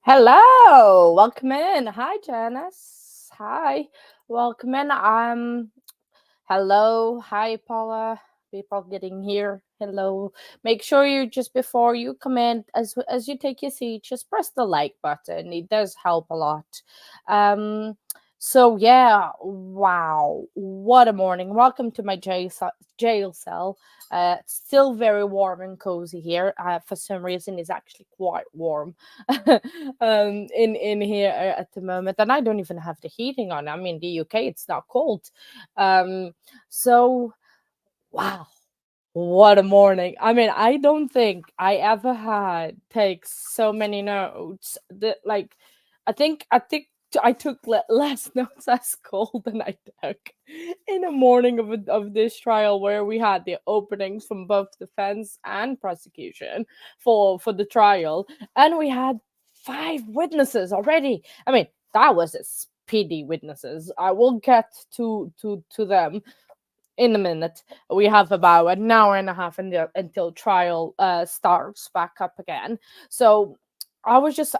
Hello, welcome in. Hi, Janice. Hi, welcome in. Hello, hi, Paula. People getting here. Hello. Make sure you just before you come in, as you take your seat, just press the like button. It does help a lot. Um. So yeah, wow, what a morning! Welcome to my jail cell. It's still very warm and cozy here. For some reason, it's actually quite warm in here at the moment, and I don't even have the heating on. I'm in the UK; it's not cold. Um, so wow, what a morning! I mean, I don't think I ever had take so many notes. That like, I think I took less notes at school than I took in the morning of this trial, where we had the openings from both defense and prosecution for the trial, and we had five witnesses already. I mean, that was a speedy witnesses. I will get to them in a minute. We have about an hour and a half until trial starts back up again. So I was just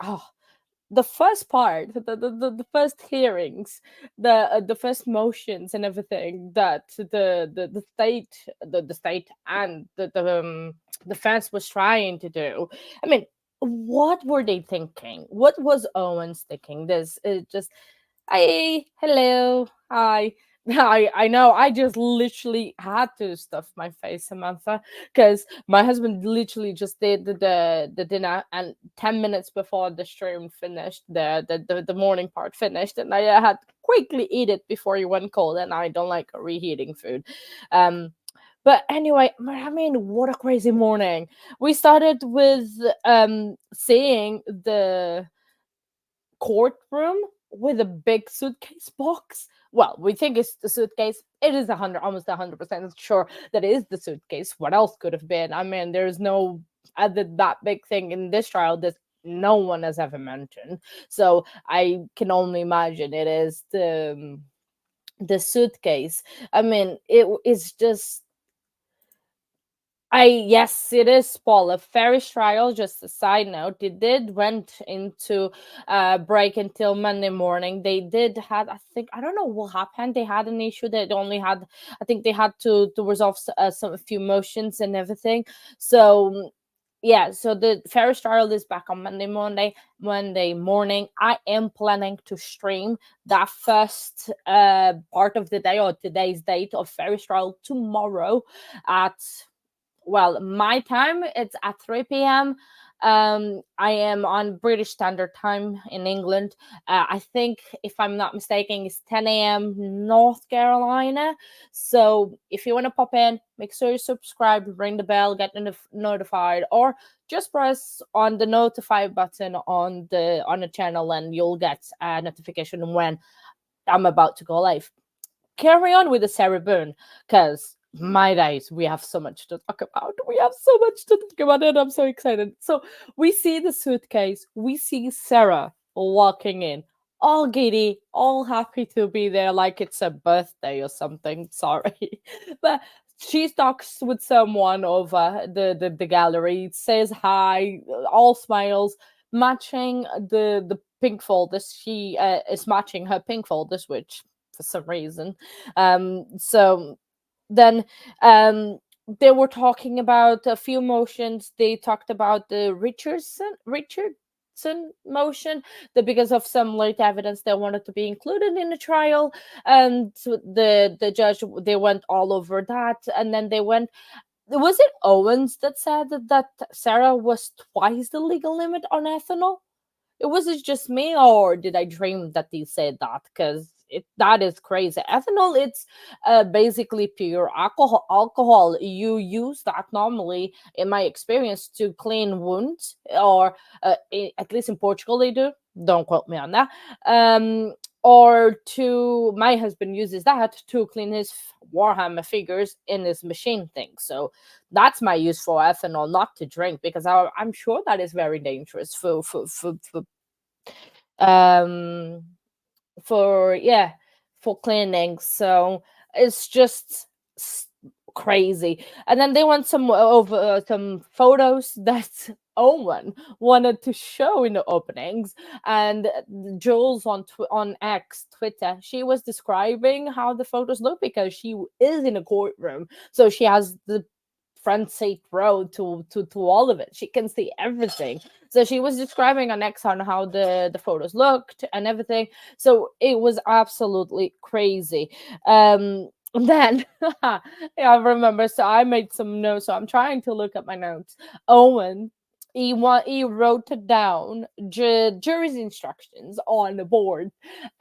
the first part, the first hearings, the first motions and everything that the state and the defense was trying to do. I mean, what were they thinking? What was Owens thinking? This is just, hi, hello, hi. I know. I just literally had to stuff my face, Samantha, because my husband literally just did the dinner, and 10 minutes before the stream finished, the morning part finished, and I had to quickly eat it before he went cold, and I don't like reheating food. Um, but anyway, I mean, what a crazy morning. We started with seeing the courtroom with a big suitcase box. Well, we think it's the suitcase. It is almost 100% sure that it is the suitcase. What else could have been? I mean, there's no other that big thing in this trial that no one has ever mentioned. So I can only imagine it is the suitcase. I mean, it is just yes, it is Paul. A Ferris trial, just a side note. They did went into break until Monday morning. They did had, I think, I don't know what happened. They had an issue that only had, I think they had to resolve some a few motions and everything. So yeah, so the Ferris trial is back on Monday morning. I am planning to stream that first part of the day, or today's date of Ferris trial, tomorrow at, well, my time it's at 3 p.m. I am on British Standard Time in England. I think, if I'm not mistaken, it's 10 a.m. North Carolina. So if you want to pop in, make sure you subscribe, ring the bell, get notified, or just press on the notify button on the channel, and you'll get a notification when I'm about to go live. Carry on with the Sarah Boone, because my days, we have so much to talk about. We have so much to talk about, and I'm so excited. So we see the suitcase, we see Sarah walking in, all giddy, all happy to be there, like it's a birthday or something. Sorry, but she talks with someone over the gallery, says hi, all smiles, matching the pink folders. She is matching her pink folders, which for some reason. So then they were talking about a few motions. They talked about the Richardson motion, that because of some late evidence they wanted to be included in the trial, and so the judge, they went all over that, and then they went, was it Owens that said that Sarah was twice the legal limit on ethanol? It was it just me, or did I dream that they said that? Because that is crazy. Ethanol, it's basically pure alcohol. Alcohol, you use that normally, in my experience, to clean wounds, or at least in Portugal they do. Don't quote me on that. Or to, my husband uses that to clean his Warhammer figures in his machine thing. So that's my use for ethanol, not to drink, because I'm sure that is very dangerous um yeah, for cleaning. So it's just crazy. And then they want some over some photos that Owen wanted to show in the openings. And Jules on X Twitter, she was describing how the photos look because she is in a courtroom, so she has the front seat row to all of it. She can see everything. So she was describing on X on how the photos looked and everything. So it was absolutely crazy. Then yeah, I remember. So I made some notes. So I'm trying to look at my notes. Owen, he wrote down jury's instructions on the board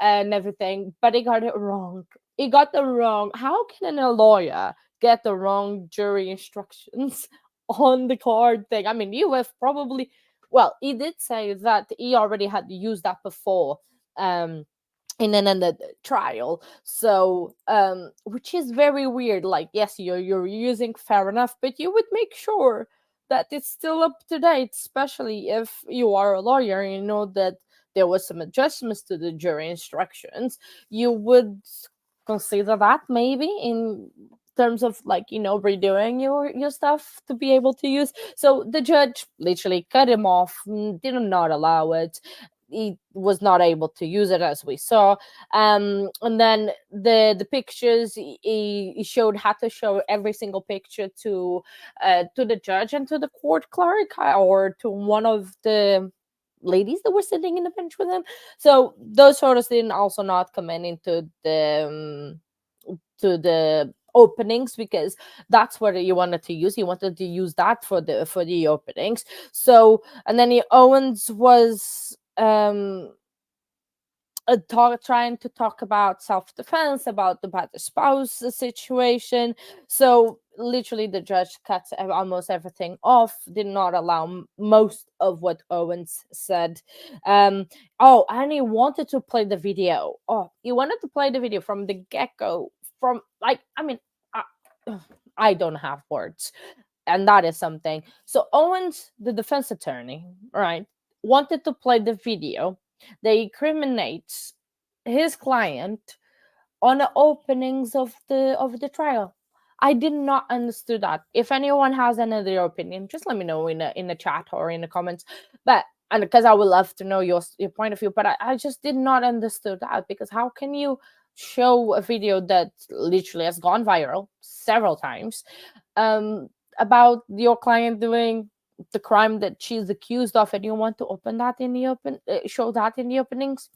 and everything, but he got it wrong. He got the wrong. How can a lawyer get the wrong jury instructions on the card thing? I mean, you have probably. Well, he did say that he already had used that before. In another trial, so which is very weird. Like, yes, you're using, fair enough, but you would make sure that it's still up to date, especially if you are a lawyer and you know that there was some adjustments to the jury instructions. You would consider that maybe in terms of, like, redoing your stuff to be able to use. So the judge literally cut him off, did not allow it. He was not able to use it, as we saw. And then the pictures, he showed, had to show every single picture to the judge and to the court clerk, or to one of the ladies that were sitting in the bench with him. So those photos didn't also not come in into the openings, because that's what you wanted to use. He wanted to use that for the openings. So, and then Owens was trying to talk about self-defense, about the battered spouse situation. So literally the judge cut almost everything off, did not allow most of what Owens said. Oh, and he wanted to play the video. Oh, he wanted to play the video from the get-go, from, like, I mean, I don't have words, and that is something. So Owens, the defense attorney, right, wanted to play the video that incriminates his client on the openings of the trial. I did not understand that. If anyone has another opinion, just let me know in the chat or in the comments. But, and because I would love to know your point of view, but I just did not understand that, because how can you show a video that literally has gone viral several times, um, about your client doing the crime that she's accused of, and you want to open that in the show that in the openings?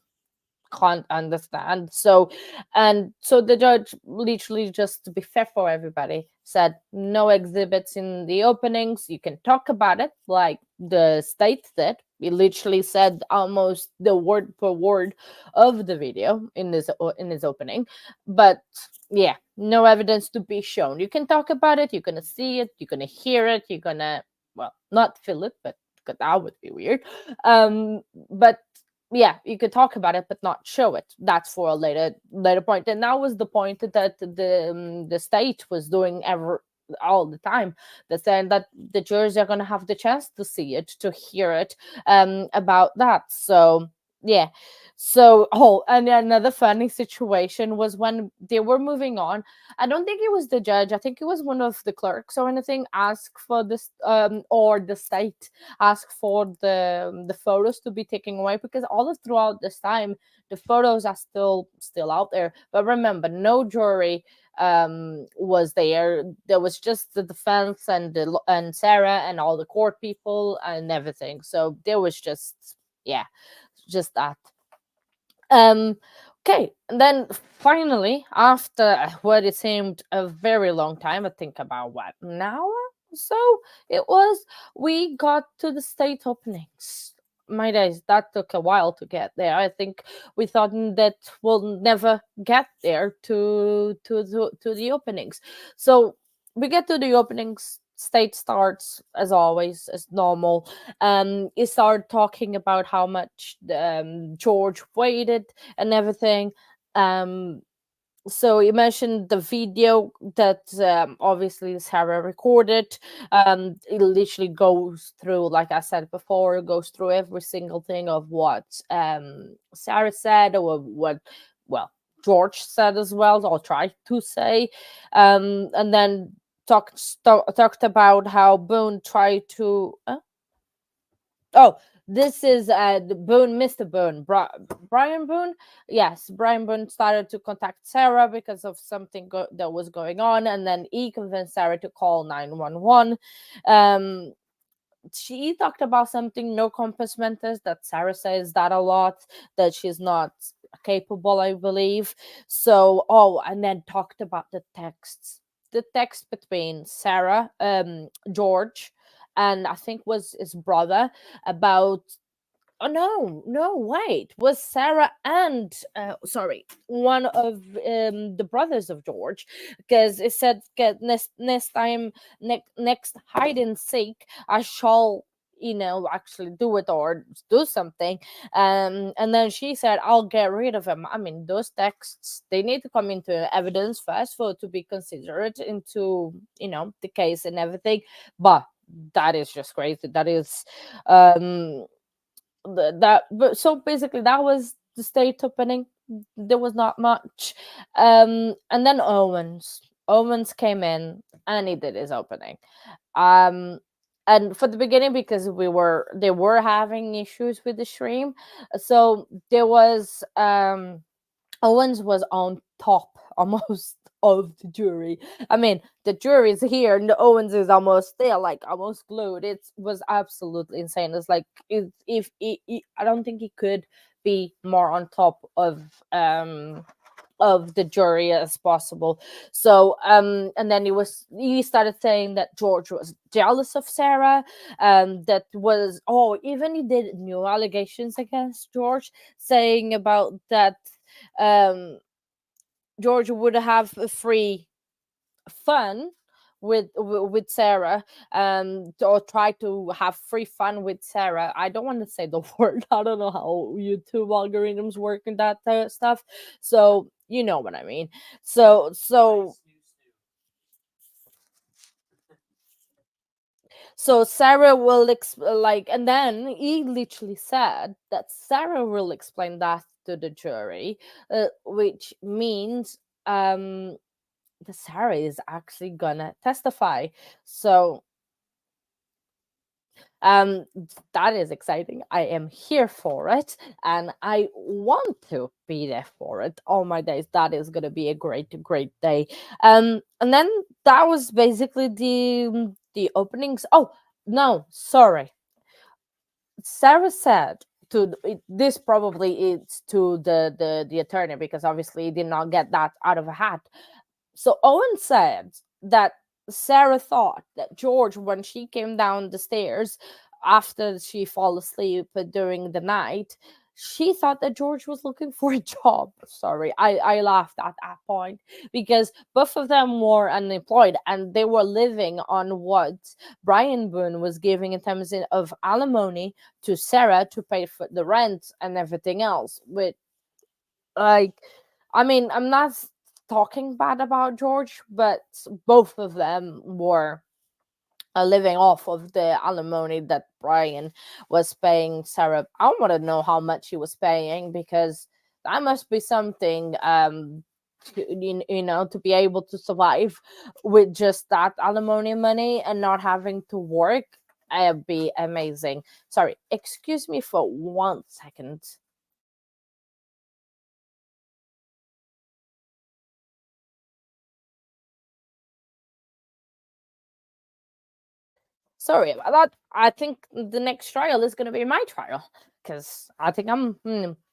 Can't understand. So, and so the judge literally, just to be fair for everybody, said no exhibits in the openings. You can talk about it like the state did. He literally said almost the word per word of the video in his opening, but yeah, no evidence to be shown. You can talk about it, you're gonna see it, you're gonna hear it, you're gonna, well, not feel it, but that would be weird. But yeah, you could talk about it but not show it. That's for a later point. And that was the point that the state was doing all the time. They're saying that the jurors are going to have the chance to see it, to hear it, about that. So yeah. So, oh, and another funny situation was when they were moving on. I don't think it was the judge, I think it was one of the clerks or anything, asked for this, or the state ask for the photos to be taken away, because all of throughout this time the photos are still out there. But remember, no jury was there. There was just the defense and Sarah and all the court people and everything. So there was just, yeah, just that. um okay, and then finally, after what it seemed a very long time, I think about what, an hour, so it was, we got to the state openings. My days, that took a while to get there. I think we thought that we'll never get there to the openings. So we get to the openings. State starts as always, as normal. He started talking about how much George waited and everything. um so you mentioned the video that, obviously Sarah recorded. It literally goes through, like I said before, it goes through every single thing of what Sarah said, or what, well, George said as well, or tried to say. And then talked about how Boone tried to Oh, this is the Boone, Mr. Boone, Brian Boone. Yes, Brian Boone started to contact Sarah because of something that was going on, and then he convinced Sarah to call 911. Um, she talked about something, no compass mentis, that Sarah says that a lot, that she's not capable, I believe. So, oh, and then talked about the text between Sarah, George, and I think was his brother, about, oh no, no, wait. Was Sarah and sorry, one of the brothers of George, because it said, "Get next time, next hide and seek, I shall." Actually do it or do something. And then she said, "I'll get rid of him." I mean, those texts, they need to come into evidence first for to be considered into, the case and everything. But that is just crazy. That is, um that but so basically that was the state opening. There was not much. And then Owens came in and he did his opening. um and for the beginning, because they were having issues with the stream, so there was Owens was on top almost of the jury. I mean, the jury is here and Owens is almost there, like almost glued. It was absolutely insane. It's like, if I don't think he could be more on top of the jury as possible. So and then he started saying that George was jealous of Sarah. That was, oh, even he did new allegations against George, saying about that um George would have a free fun with Sarah, or try to have free fun with Sarah. I don't want to say the word. I don't know how YouTube algorithms work and that stuff. So you know what I mean. So Sarah will like, and then he literally said that Sarah will explain that to the jury, which means the Sarah is actually gonna testify. So um that is exciting. I am here for it and I want to be there for it all my days. That is gonna be a great day. And then that was basically the openings. Oh no, sorry. Sarah said this, probably it's to the attorney, because obviously he did not get that out of a hat. So Owen said that Sarah thought that George, when she came down the stairs after she fell asleep during the night, she thought that George was looking for a job. Sorry, I laughed at that point, because both of them were unemployed and they were living on what Brian Boone was giving in terms of alimony to Sarah to pay for the rent and everything else. With, like, I mean, I'm not talking bad about George, but both of them were living off of the alimony that Brian was paying Sarah. I want to know how much he was paying, because that must be something, to be able to survive with just that alimony money and not having to work. It'd be amazing. Sorry, excuse me for 1 second. Sorry about that. I think the next trial is going to be my trial, because I think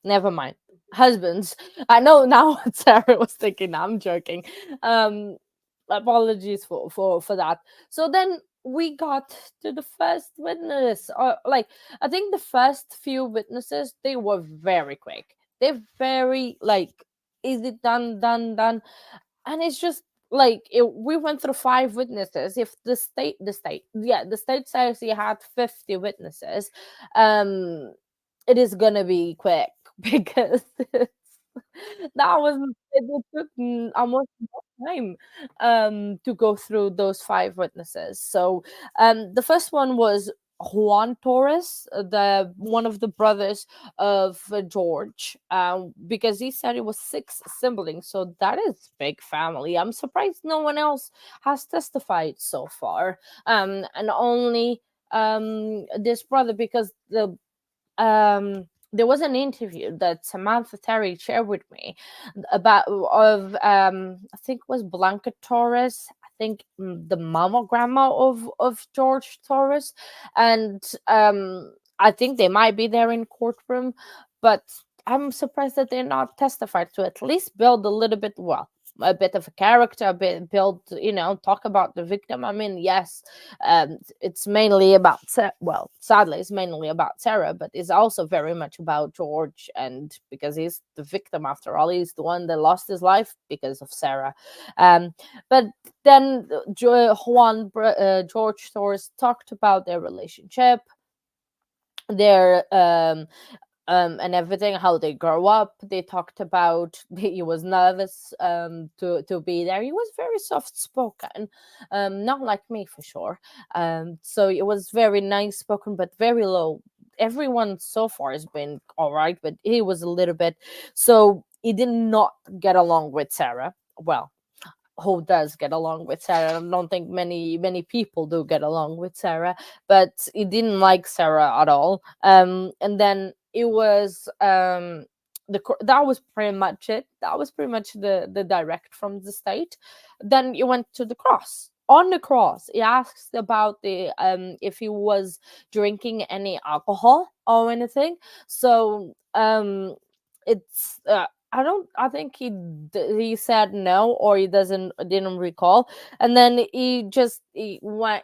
never mind. Husbands. I know now what Sarah was thinking. I'm joking. Um, Apologies for that. So then we got to the first witness. Like, I think the first few witnesses, they were very quick. They're very like, is it done? And it's just like, we went through 5 witnesses. If the state says he had 50 witnesses, um it is gonna be quick because that was it took almost no time to go through those 5 witnesses. So the first one was Juan Torres, the one of the brothers of George, because he said it was 6 siblings, so that is big family. I'm surprised no one else has testified so far, and only this brother, because there was an interview that Samantha Terry shared with me about of I think it was Blanca Torres. I think the mama grandma of George Torres, and I think they might be there in courtroom, but I'm surprised that they're not testified to at least build a little bit, well, a bit of a character, a bit build, talk about the victim. I mean, yes, it's mainly about well, sadly it's mainly about Sarah, but it's also very much about George, and because he's the victim after all, he's the one that lost his life because of Sarah. But then George Torres talked about their relationship, their and everything, how they grow up. They talked about he was nervous to be there. He was very soft spoken, not like me for sure. So it was very nice spoken, but very low. Everyone so far has been all right, but he was a little bit. So he did not get along with Sarah. Well, who does get along with Sarah? I don't think many people do get along with Sarah, but he didn't like Sarah at all. And then it was that was pretty much it. That was pretty much the direct from the state. Then you went to the cross. On the cross, he asked about the if he was drinking any alcohol or anything. So it's I don't. I think he said no, or he didn't recall. And then he went.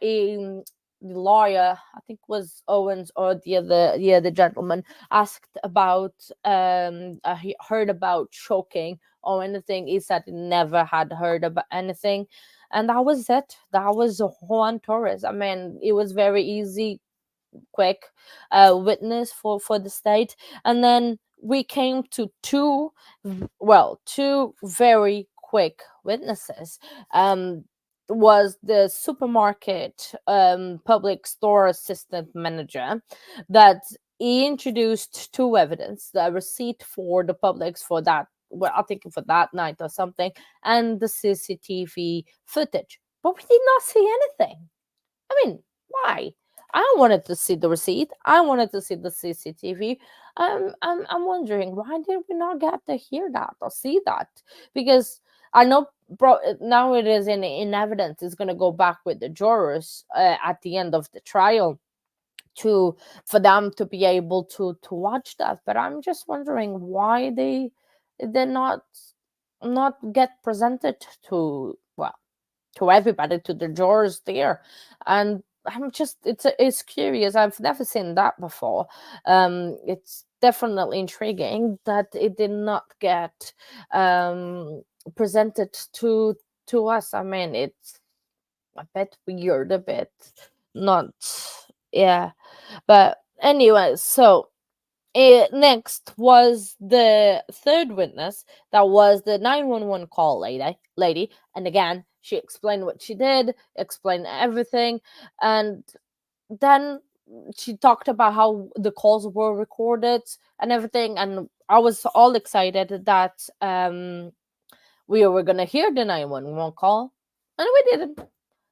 The lawyer, I think was Owens, or the other gentleman, asked about he heard about choking or anything. He said he never had heard about anything, and that was it. That was Juan Torres. I mean, it was very easy, quick witness for the state. And then we came to two very quick witnesses. Was the supermarket public store assistant manager, that he introduced two evidence: the receipt for the Publix for that, well, I think for that night or something, and the CCTV footage. But we did not see anything. I mean, why? I wanted to see the receipt. I wanted to see the CCTV. I'm wondering, why did we not get to hear that or see that? Because I know, now it is in evidence. It's going to go back with the jurors at the end of the trial to for them to be able to watch that. But I'm just wondering why they did not get presented to, well, to everybody, to the jurors there. And I'm just, it's curious. I've never seen that before. It's definitely intriguing that it did not get presented to us. I mean, it's a bit weird, a bit not, yeah. But anyway, so next was the third witness. That was the 911 call lady. And again, she explained what she did, explained everything. And then she talked about how the calls were recorded and everything. And I was all excited that we were going to hear the 911 call. And we didn't.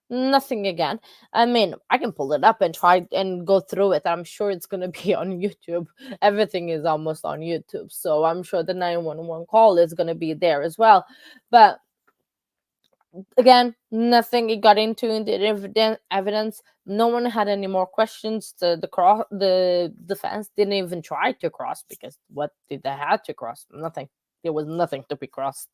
Nothing again. I mean, I can pull it up and try and go through it. I'm sure it's going to be on YouTube. Everything is almost on YouTube. So I'm sure the 911 call is going to be there as well. But again, nothing it got into in the evidence. No one had any more questions. The defense didn't even try to cross, because what did they have to cross? Nothing. There was nothing to be crossed.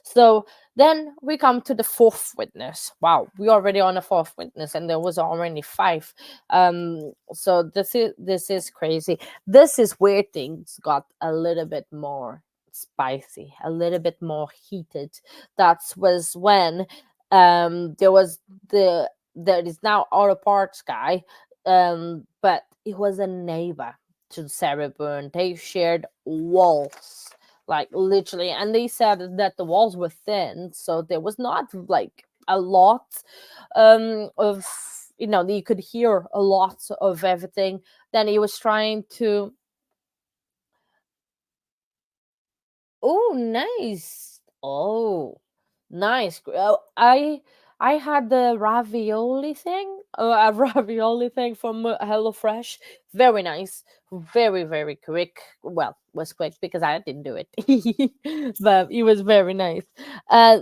So then we come to the fourth witness. Wow, we already on a fourth witness, and there was already five. So this is crazy. This is where things got a little bit more spicy, a little bit more heated. That was when there was there is now auto parts guy, but he was a neighbor to Sarah Byrne. They shared walls, like literally, and they said that the walls were thin, so there was not like a lot of, you could hear a lot of everything. Then he was trying to, oh, nice. Oh, nice. I I had the ravioli thing, a ravioli thing from HelloFresh. Very nice, very very quick. Well, was quick because I didn't do it, but it was very nice. Uh,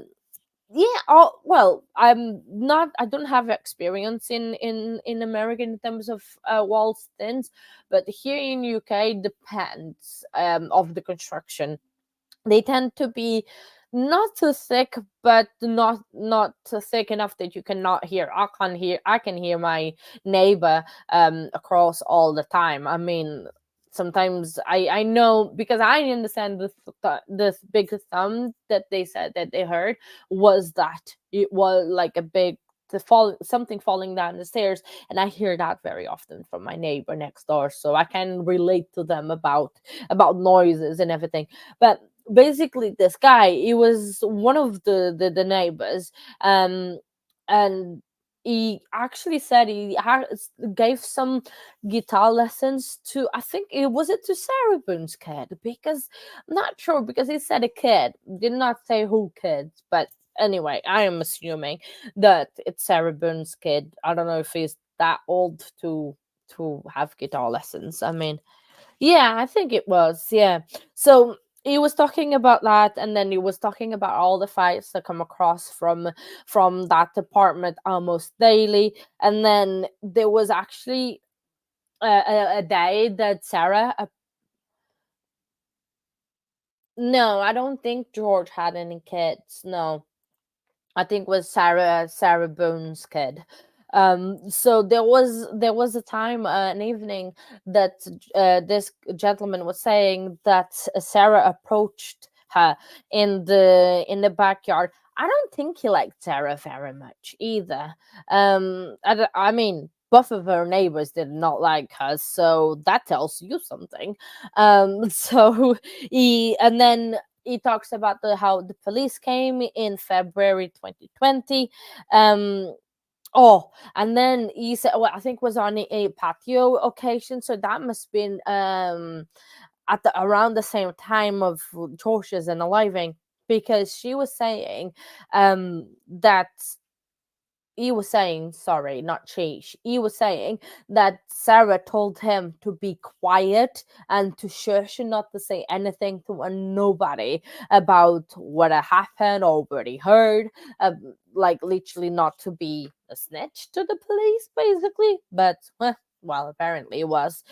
yeah. Oh, well, I'm not. I don't have experience in America in terms of wall stints, but here in UK depends of the construction. They tend to be not too thick, but not too thick enough that you cannot hear. I can hear my neighbor across all the time. I mean, sometimes I know because I understand this big thumb that they said that they heard was that it was like a big to fall something falling down the stairs, and I hear that very often from my neighbor next door, so I can relate to them about noises and everything. But basically this guy, he was one of the neighbors, um and he actually said gave some guitar lessons to, I think it was it to Sarah Boone's kid, because I'm not sure, because he said a kid, did not say who kids, but anyway, I am assuming that it's Sarah Boone's kid. I don't know if he's that old to have guitar lessons. I mean, yeah, I think it was. Yeah. So he was talking about that, and then he was talking about all the fights that come across from that department almost daily. And then there was actually a day that Sarah. No, I don't think George had any kids. No, I think was Sarah Boone's kid. So there was a time, an evening, that this gentleman was saying that Sarah approached her in the backyard. I don't think he liked Sarah very much either. I mean, both of her neighbors did not like her, so that tells you something. So and then he talks about how the police came in February 2020. Um, oh, and then he said, well, I think was on a patio occasion, so that must been at around the same time of George's and arriving, because she was saying that he was saying, sorry, not she. He was saying that Sarah told him to be quiet and to shush and not to say anything to nobody about what had happened or what he heard. Like literally not to be a snitch to the police, basically. But well, apparently it was.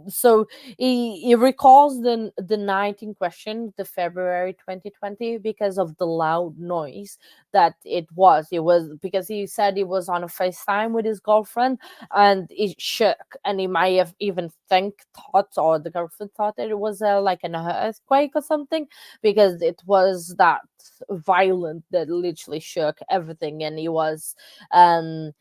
So he recalls the night in question, the February 2020, because of the loud noise that it was because he said he was on a FaceTime with his girlfriend, and it shook, and he might have even thought, or the girlfriend thought, that it was like an earthquake or something, because it was that violent that literally shook everything, and he was um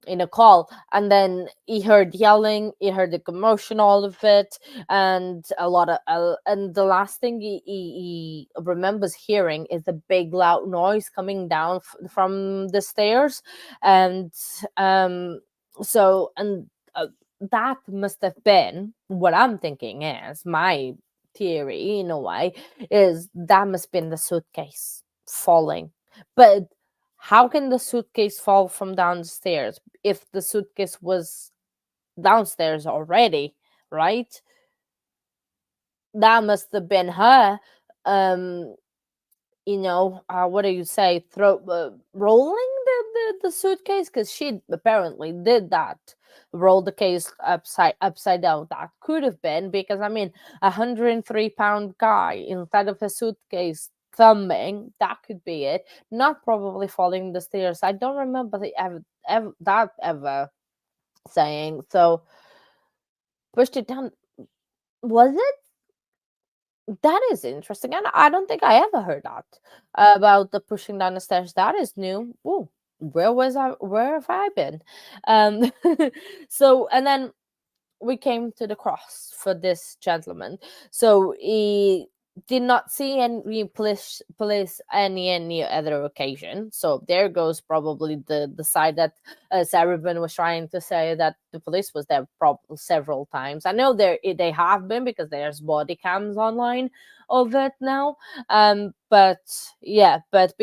in a call, and then he heard yelling, he heard the commotion, all of it, and a lot of and the last thing he remembers hearing is a big loud noise coming down from the stairs. And so and that must have been what I'm thinking is my theory in a way, is that must have been the suitcase falling. But how can the suitcase fall from downstairs if the suitcase was downstairs already, right? That must have been her, um what do you say, throw rolling the suitcase, because she apparently did that, roll the case upside down. That could have been because, I mean, 103-pound guy inside of a suitcase thumbing, that could be it. Not probably falling the stairs. I don't remember ever saying so. Pushed it down. Was it? That is interesting, and I don't think I ever heard that about the pushing down the stairs. That is new. Ooh, where was I? Where have I been? Um, so, and then we came to the cross for this gentleman. So he did not see any police any other occasion. So there goes probably the side that Sarabin was trying to say, that the police was there probably several times. I know they have been, because there's body cams online of it now. But yeah, but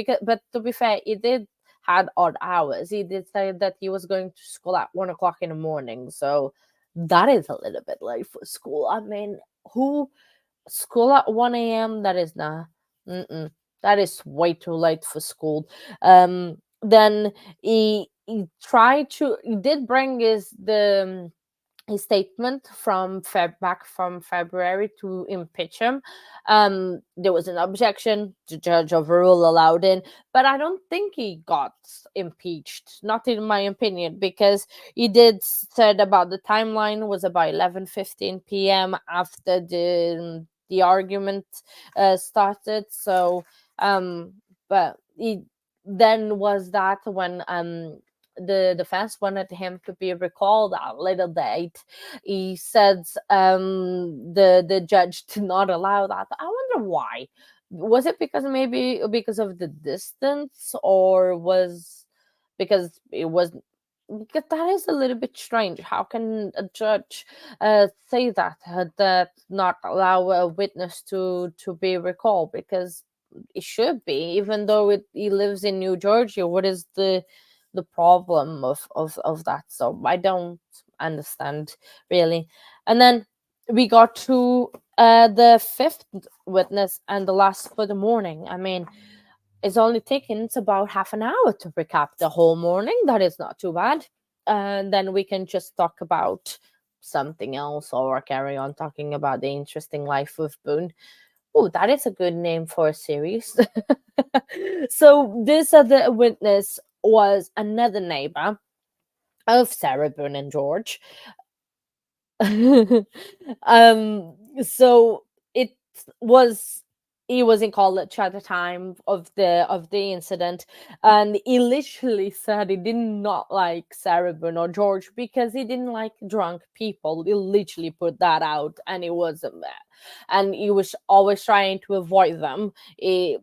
to be fair, he did had odd hours. He did say that he was going to school at 1 o'clock in the morning. So that is a little bit late for school. I mean, who school at 1 a.m.? That is not. Mm-mm, that is way too late for school. Then he did bring his statement from back from February to impeach him. There was an objection. The judge overruled, allowed in, but I don't think he got impeached. Not in my opinion, because he did said about the timeline was about 11:15 p.m. after the argument started. So, but he then was that when the defense wanted him to be recalled at a later date. He said the judge did not allow that. I wonder why. Was it because maybe because of the distance, or was because it was because that is a little bit strange. How can a judge say that not allow a witness to be recalled? Because it should be, even though he lives in New Jersey. What is the problem of that? So I don't understand really. And then we got to the fifth witness and the last for the morning. I mean, it's only taken it's about half an hour to recap the whole morning. That is not too bad. And then we can just talk about something else or carry on talking about the interesting life of Boone. Oh, that is a good name for a series. So this other witness was another neighbor of Sarah, Boone, and George. So it was he was in college at the time of the incident, and he literally said he did not like Sarah Boone or George because he didn't like drunk people. He literally put that out, and it was and he was always trying to avoid them. He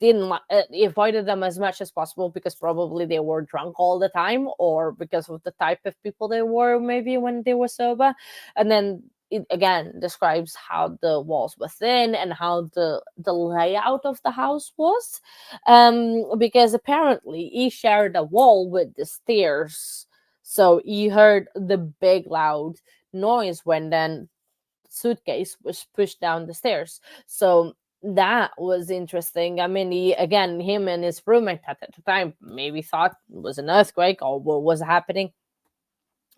didn't he avoided them as much as possible because probably they were drunk all the time, or because of the type of people they were maybe when they were sober. And then it again describes how the walls were thin and how the layout of the house was, because apparently he shared a wall with the stairs, so he heard the big loud noise when then suitcase was pushed down the stairs. So that was interesting. I mean, again, him and his roommate at the time maybe thought it was an earthquake or what was happening.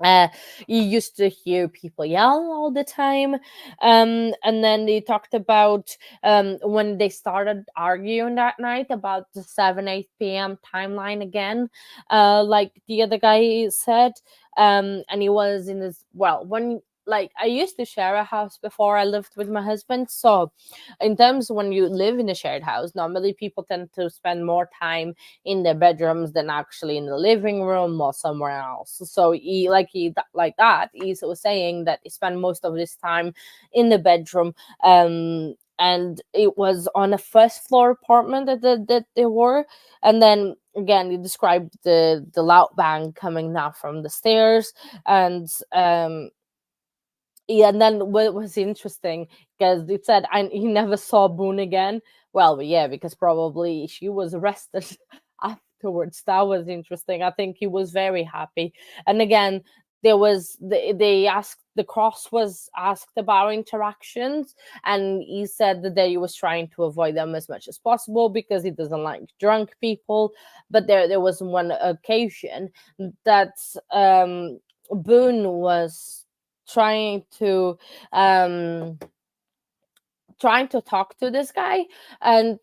uh you used to hear people yell all the time. And then they talked about when they started arguing that night about the 7 8 p.m. timeline again, like the other guy said. And he was in his, well, when, like, I used to share a house before I lived with my husband. So in terms when you live in a shared house, normally people tend to spend more time in their bedrooms than actually in the living room or somewhere else. So like that, he was saying that he spent most of his time in the bedroom. And it was on a first floor apartment that they were. And then again, he described the loud bang coming down from the stairs. And yeah, and then what was interesting, because it said and he never saw Boone again. Well, yeah, because probably she was arrested afterwards. That was interesting. I think he was very happy. And again, they asked, the cross was asked about interactions, and he said that he was trying to avoid them as much as possible because he doesn't like drunk people. But there was one occasion that Boone was trying to um talk to this guy. And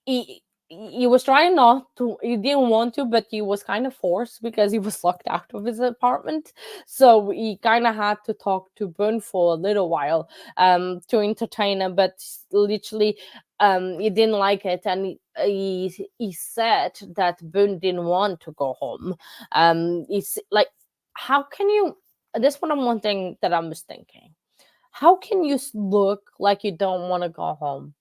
he he was trying not to, he didn't want to, but he was kind of forced because he was locked out of his apartment. So he kind of had to talk to Boone for a little while to entertain him, but literally he didn't like it. And he said that Boone didn't want to go home. He's like, how can you, this one thing that I was thinking, how can you look like you don't want to go home?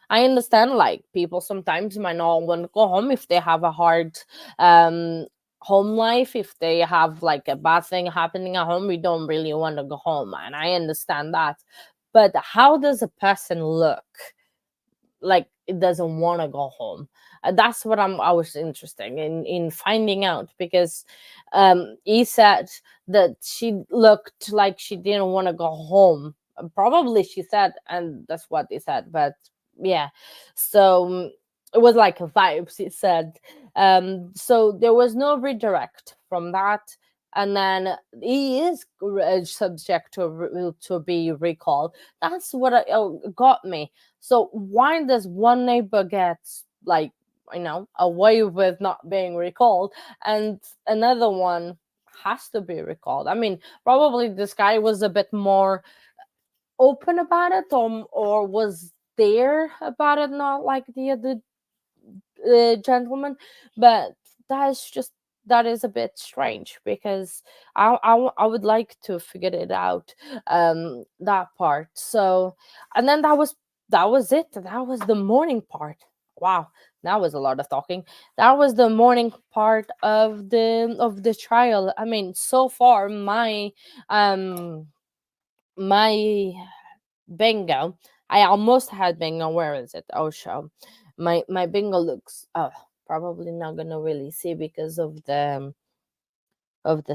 I understand, like, people sometimes might not want to go home if they have a hard um home life, if they have like a bad thing happening at home, we don't really want to go home, and I understand that. But how does a person look like it doesn't want to go home. That's what I was interested in finding out, because he said that she looked like she didn't want to go home. Probably she said, and that's what he said. But yeah, so it was like a vibes. He said, so there was no redirect from that. And then he is subject to be recalled. That's what got me. So why does one neighbor get like, away with not being recalled, and another one has to be recalled? I mean, probably this guy was a bit more open about it, or was there about it, not like the other gentleman. But that's just, that is a bit strange, because I would like to figure it out, that part. So, and then that was it. That was the morning part. Wow, that was a lot of talking. That was the morning part of the trial. I mean, so far um my bingo. I almost had bingo. Where is it? Oh, show. My bingo looks. Oh, probably not gonna really see because of the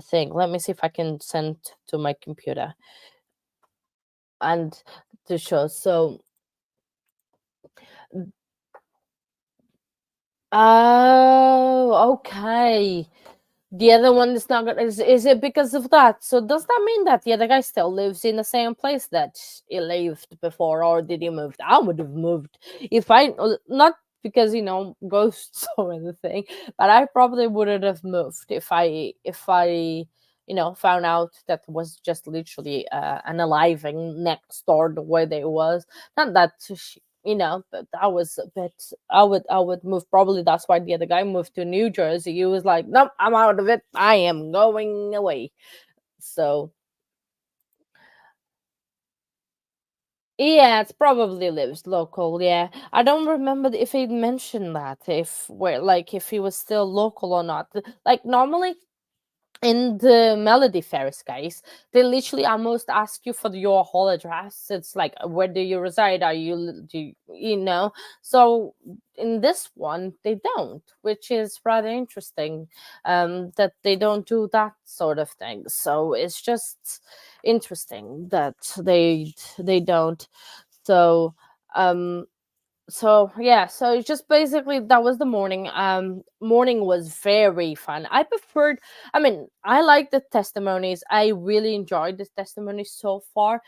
thing. Let me see if I can send to my computer and to show. So, oh, okay. The other one is not gonna. Is it because of that? So does that mean that the other guy still lives in the same place that he lived before, or did he move? I would have moved if I, not because ghosts or anything, but I probably wouldn't have moved if I found out that was just literally an aliving next door to where they was. Not that but that was a bit. I would move. Probably that's why the other guy moved to New Jersey. He was like, nope, I'm out of it. I am going away. So yeah, it's probably lives local. Yeah, I don't remember if he mentioned that, if he was still local or not. Like normally in the Melody Ferris case, they literally almost ask you for your whole address. It's like, where do you reside? Are you do you know? So in this one, they don't, which is rather interesting. That they don't do that sort of thing. So it's just interesting that they don't. So um yeah, so it's just basically that was the morning. Morning was very fun. I preferred, I mean, I like the testimonies. I really enjoyed the testimonies so far.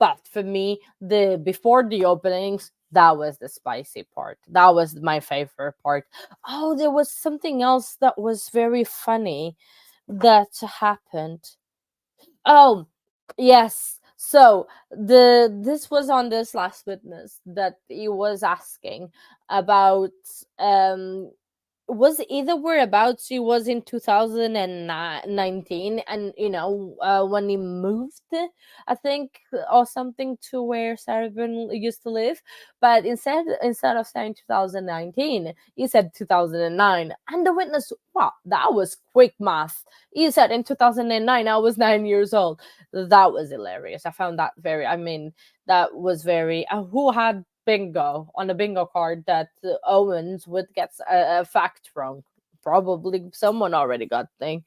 But for me, the before the openings, that was the spicy part. That was my favorite part. Oh, there was something else that was very funny that happened. Oh, yes. So this was on this last witness that he was asking about, um was either whereabouts he was in 2019, and when he moved, I think, or something, to where Sarah Boone used to live. But instead of saying 2019, he said 2009. And the witness, wow, that was quick math. He said in 2009 I was 9 years old. That was hilarious. I found that very, I mean, that was very, who had bingo on a bingo card that Owens would get a fact wrong? Probably someone already got thing.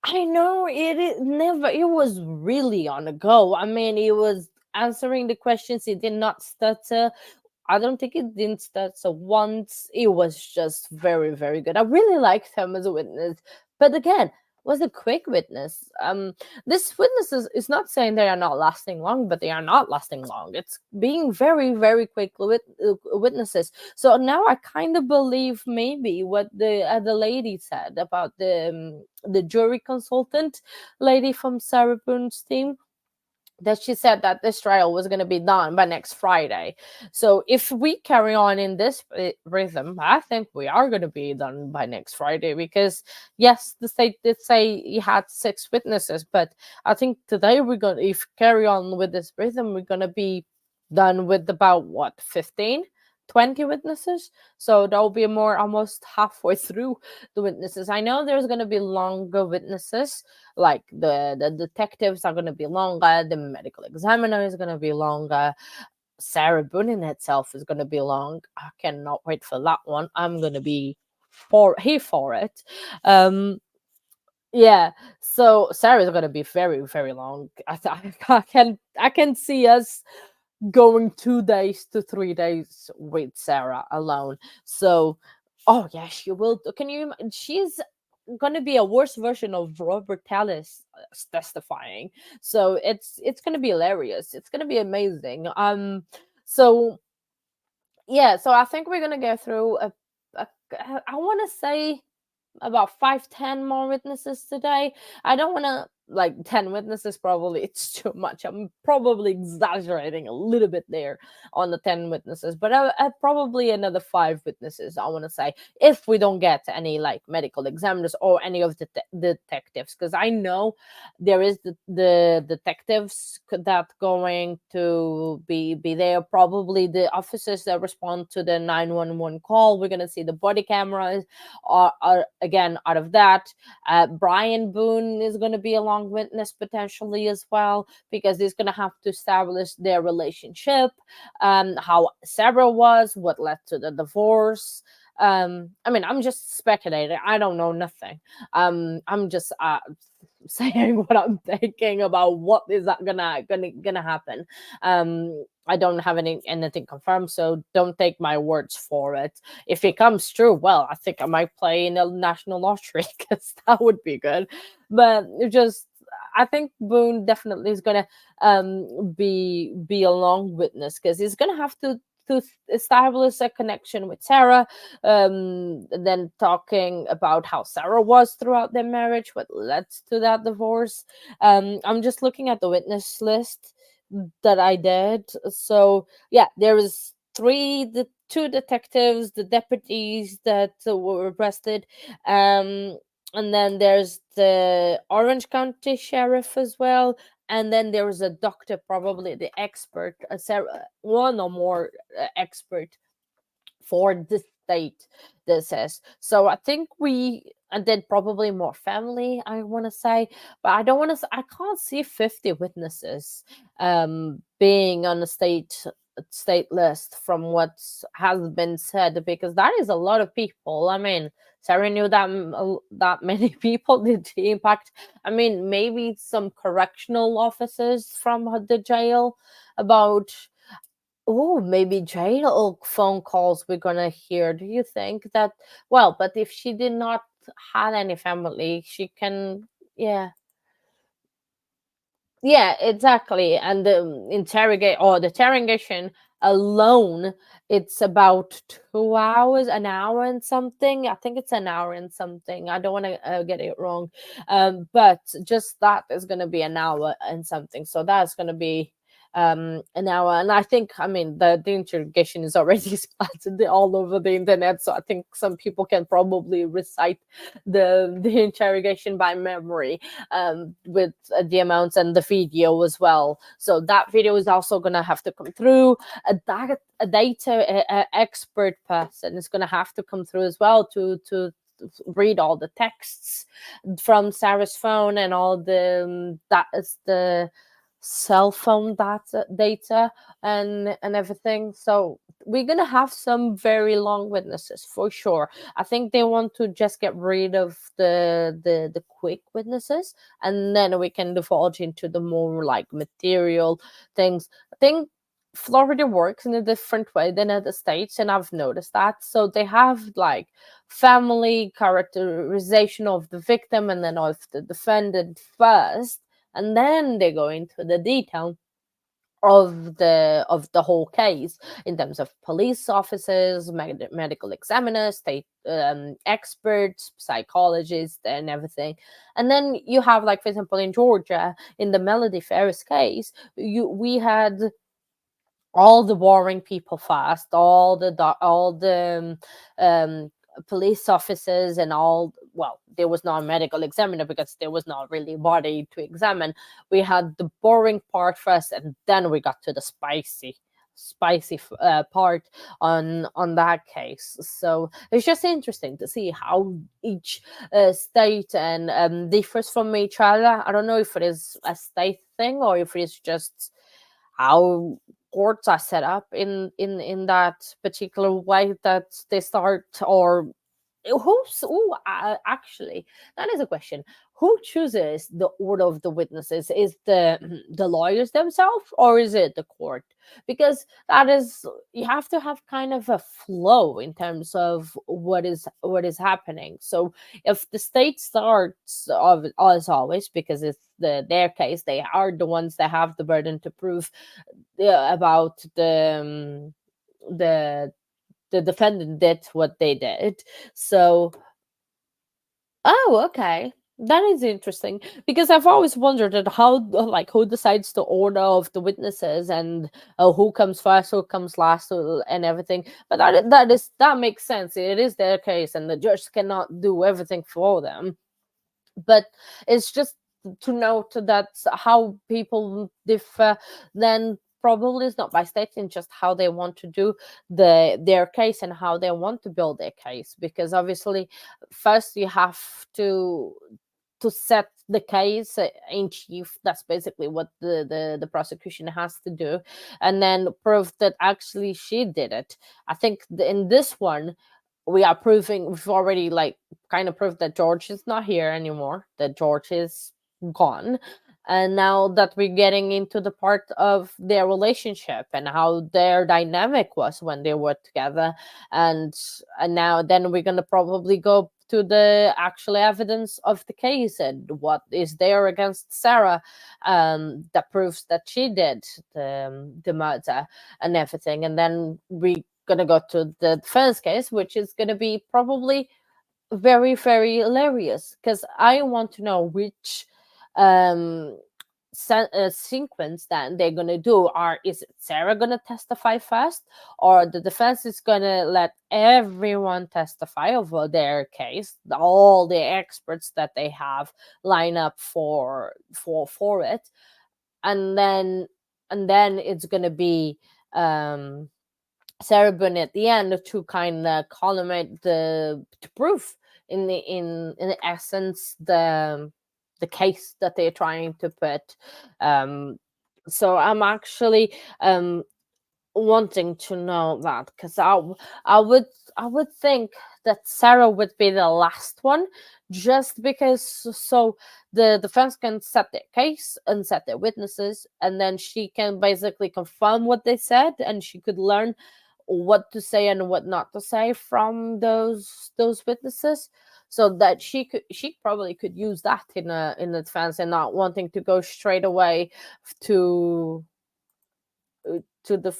I know it never. It was really on the go. I mean, he was answering the questions. He did not stutter. I don't think it didn't stutter once. It was just very, very good. I really liked him as a witness. But again, was a quick witness. This witness is not saying they are not lasting long, but they are not lasting long. It's being very, very quick witnesses. So now I kind of believe maybe what the lady said about the jury consultant lady from Sarah Boone's team, that she said that this trial was going to be done by next Friday. So if we carry on in this rhythm, I think we are going to be done by next Friday, because yes, the state did say he had 6 witnesses, but I think today we're going to, if carry on with this rhythm, we're going to be done with about what, 15, 20 witnesses. So that'll be more, almost halfway through the witnesses. I know there's going to be longer witnesses, like the detectives are going to be longer, the medical examiner is going to be longer. Sarah Boone in itself is going to be long. I cannot wait for that one. I'm going to be for it. Um, yeah, so Sarah's going to be very very long. I can see us going 2 days to 3 days with Sarah alone. So, oh yeah, she will. Can you? She's gonna be a worse version of Robert Tellis testifying. So it's gonna be hilarious. It's gonna be amazing. So yeah, so I think we're gonna go through a I want to say about 5-10 more witnesses today. I don't want to like 10 witnesses, probably it's too much. I'm probably exaggerating a little bit there on the 10 witnesses, but probably another 5 witnesses, I want to say, if we don't get any like medical examiners or any of the detectives, because I know there is the detectives that going to be there, probably the officers that respond to the 911 call. We're going to see the body cameras are again out of that. Brian Boone is going to be a long witness potentially as well, because he's going to have to establish their relationship, how Sarah was, what led to the divorce. I mean, I'm just speculating. I don't know nothing. I'm just saying what I'm thinking about what is that gonna happen. I don't have anything confirmed, so don't take my words for it. If it comes true, well, I think I might play in a national lottery because that would be good. But it just, I think Boone definitely is gonna be a long witness, because he's gonna have to establish a connection with Sarah, then talking about how Sarah was throughout their marriage, what led to that divorce. I'm just looking at the witness list that I did. So yeah, there is the two detectives, the deputies that were arrested, and then there's the Orange County sheriff as well, and then there was a doctor, probably the expert, one or more expert for the state, this is. So I think we and then probably more family, I want to say, but I don't want to, I can't see 50 witnesses being on the state list from what has been said, because that is a lot of people. I mean, Sarah knew that many people. Did she impact, I mean, maybe some correctional officers from the jail, about, oh, maybe jail phone calls we're gonna hear. Do you think that? Well, but if she did not had any family, she can. Yeah, yeah, exactly. And the interrogation alone, it's about 2 hours, an hour and something. I think it's an hour and something. I don't want to get it wrong, but just that is going to be an hour and something. So that's going to be an hour. And I think, I mean, the interrogation is already splattered all over the internet, so I think some people can probably recite the interrogation by memory, with the amounts and the video as well. So that video is also going to have to come through. A data expert person is going to have to come through as well to read all the texts from Sarah's phone, and all that is the cell phone data and everything. So we're gonna have some very long witnesses for sure. I think they want to just get rid of the quick witnesses, and then we can divulge into the more like material things. I think Florida works in a different way than other states, and I've noticed that. So they have like family characterization of the victim and then of the defendant first, and then they go into the detail of the whole case, in terms of police officers, medical examiners, state experts, psychologists, and everything. And then you have, like, for example, in Georgia, in the Melody Ferris case, we had all the boring people fast, all the police officers, and all, well, there was not a medical examiner because there was not really body to examine. We had the boring part first, and then we got to the spicy part on that case. So it's just interesting to see how each state and differs from each other. I don't know if it is a state thing or if it is just how courts are set up in that particular way that they start, or actually, that is a question. Who chooses the order of the witnesses? Is the lawyers themselves, or is it the court? Because that is, you have to have kind of a flow in terms of what is happening. So if the state starts of, as always, because it's their case, they are the ones that have the burden to prove about the the defendant did what they did. So, oh, okay. That is interesting, because I've always wondered at how, like, who decides the order of the witnesses, and who comes first, who comes last, and everything. But that makes sense. It is their case, and the judge cannot do everything for them. But it's just to note that how people differ, then probably is not by stating just how they want to do their case and how they want to build their case, because obviously first you have to set the case in chief. That's basically what the prosecution has to do, and then prove that actually she did it. I think in this one, we've already, like, kind of proved that George is not here anymore, that George is gone. And now that we're getting into the part of their relationship and how their dynamic was when they were together, and now then we're gonna probably go to the actual evidence of the case and what is there against Sarah, that proves that she did the murder and everything. And then we gonna go to the defense case, which is gonna be probably very, very hilarious, because I want to know which um sequence that they're gonna do. Is it Sarah gonna testify first, or the defense is gonna let everyone testify over their case, all the experts that they have line up for it, and then it's gonna be Sarah Boone at the end to kind of culminate to prove in essence the case that they're trying to put. Um, so I'm actually wanting to know that, because I would I would think that Sarah would be the last one, just because, so the defense can set their case and set their witnesses, and then she can basically confirm what they said, and she could learn what to say and what not to say from those witnesses, so that she probably could use that in the defense, and not wanting to go straight away to the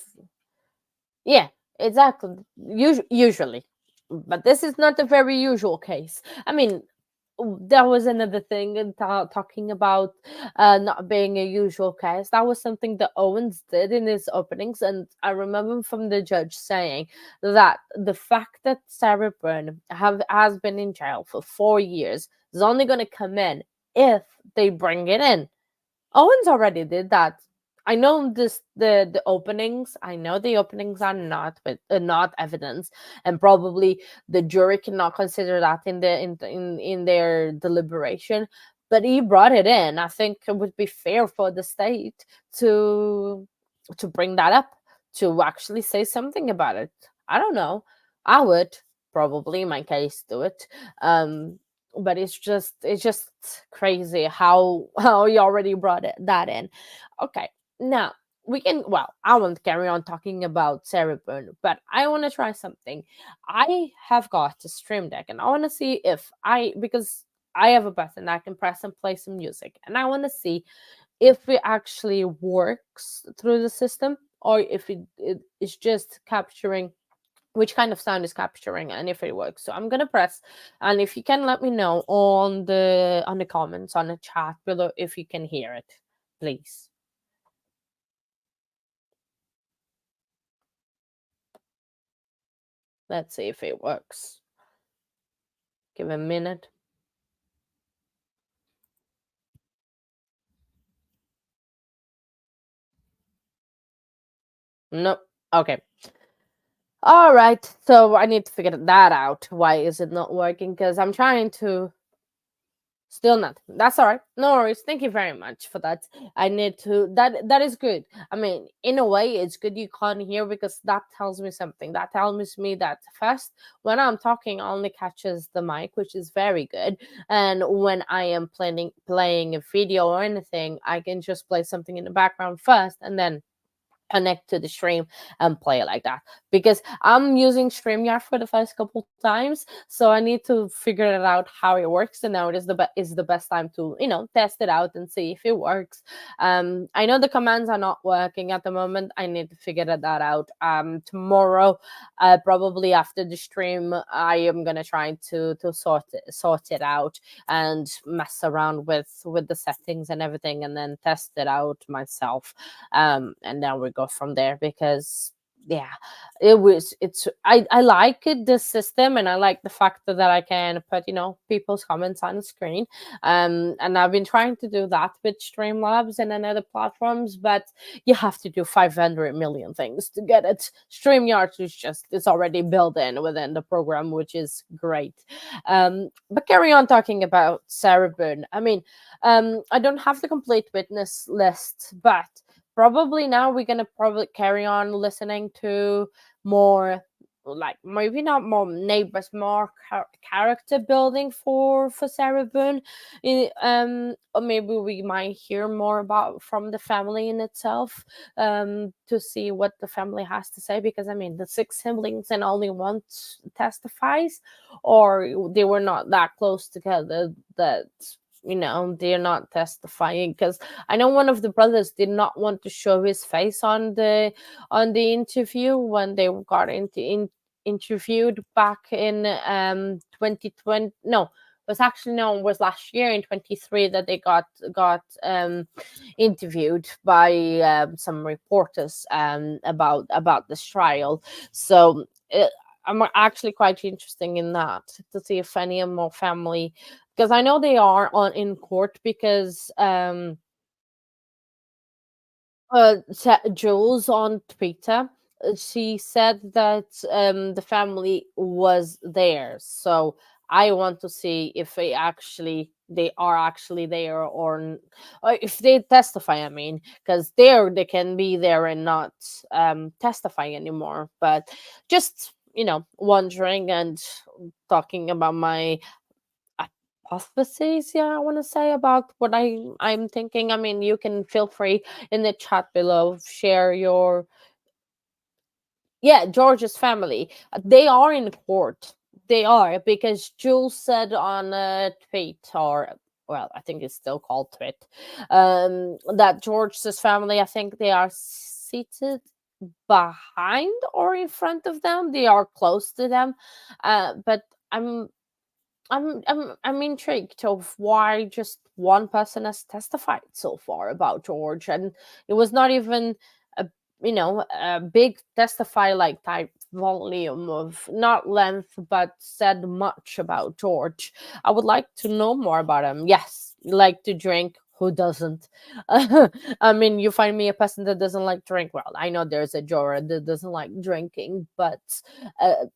yeah, exactly. Usually, but this is not a very usual case. I mean, that was another thing in talking about not being a usual case. That was something that Owens did in his openings, and I remember from the judge saying that the fact that Sarah Byrne has been in jail for 4 years is only going to come in if they bring it in. Owens already did that. I know the openings. I know the openings are not evidence, and probably the jury cannot consider that in their deliberation. But he brought it in. I think it would be fair for the state to bring that up, to actually say something about it. I don't know. I would probably, in my case, do it. But it's just crazy how you already brought that in. Okay, now we can, well, I want to carry on talking about Sarah Byrne, but I want to try something. I have got a stream deck, and I want to see if because I have a button I can press and play some music, and I want to see if it actually works through the system, or if it is just capturing which kind of sound is capturing, and if it works. So I'm gonna press, and if you can let me know on the comments, on the chat below, if you can hear it, please. Let's see if it works. Give a minute. Nope. Okay. All right. So I need to figure that out. Why is it not working? Because I'm trying to. Still not. That's all right. No worries. Thank you very much for that. I need to. That is good. I mean, in a way, it's good you can't hear because that tells me something. That tells me that first, when I'm talking, only catches the mic, which is very good. And when I am playing a video or anything, I can just play something in the background first, and then connect to the stream and play it like that, because I'm using StreamYard for the first couple times, so I need to figure it out how it works. And now it is the best time to test it out and see if it works. I know the commands are not working at the moment. I need to figure that out. Tomorrow, probably after the stream, I am gonna try to sort it out and mess around with the settings and everything, and then test it out myself. And then we go from there, because yeah, I like it, this system, and I like the fact that I can put people's comments on the screen. And I've been trying to do that with Streamlabs and on other platforms, but you have to do 500 million things to get it. StreamYard is just, it's already built in within the program, which is great. But carry on talking about Sarah Boone. I mean, I don't have the complete witness list, but probably now we're gonna probably carry on listening to more, like, maybe not more neighbors, more character building for Sarah Boone. Or maybe we might hear more about from the family in itself, to see what the family has to say, because I mean, the six siblings and only one testifies, or they were not that close together that they're not testifying. Because I know one of the brothers did not want to show his face on the interview when they got interviewed back in 2020. No, was actually, no, it was last year in 23 that they got interviewed by some reporters about this trial. So I'm actually quite interested in that, to see if any more family, because I know they are on in court, because Jules on Twitter, she said that the family was there. So I want to see if they are actually there, or if they testify. I mean, because they can be there and not testify anymore. But just wondering and talking about my hypotheses, yeah, I want to say, about what I'm thinking. I mean, you can feel free in the chat below, share your, yeah, George's family. They are in court. They are, because Jules said on a tweet, or well, I think it's still called tweet, that George's family, I think they are seated behind or in front of them. They are close to them, but I'm intrigued of why just one person has testified so far about George, and it was not even a a big testify like type volume of, not length, but said much about George. I would like to know more about him. Yes, you like to drink. Who doesn't? I mean, you find me a person that doesn't like drink. Well, I know there's a Jorah that doesn't like drinking, but